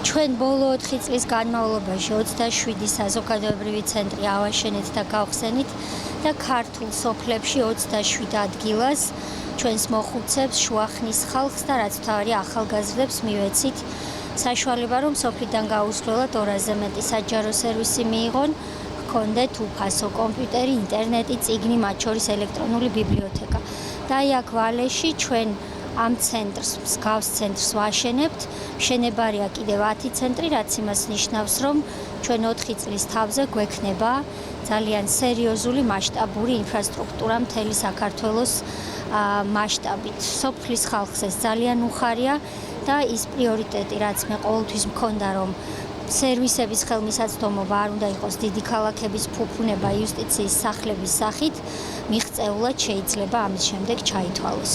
ჩვენ ბოლო 4 წლის განმავლობაში 27 საზოგადოებრივი ცენტრი ავაშენეთ და გავხსენით და ქართულ სოფლებში 27 ადგილას ჩვენს მოხუცებს, შუახნის ხალხს და რაც თავი ახალგაზრდებს მივეცით საშუალება, რომ სოფლიდან გაუსვლელად 200-ზე მეტი საჯარო სერვისი მიიღონ, ჰქონდეთ უფასო კომპიუტერი, ინტერნეტი, წიგნი, მათ შორის ელექტრონული ბიბლიოთეკა. და აი აქ ვალეში ჩვენ ამ ცენტრს, მსგავს ცენტრს ვაშენებთ. მშენებარია კიდევ 10 ცენტრი, რაც იმას ნიშნავს, რომ ჩვენ 4 წლის თავზე გვექნება ძალიან სერიოზული მასშტაბური ინფრასტრუქტურა მთელი საქართველოს მასშტაბით. სოფლის ხალხს ეს ძალიან უხარია და ის პრიორიტეტი, რაც მე ყოველთვის მქონდა, რომ სერვისების ხელმისაწვდომობა არ უნდა იყოს დიდი ქალაქების ფუფუნება იუსტიციის სახლების სახით, მიღწეულად შეიძლება ამის შემდეგ ჩაითვალოს.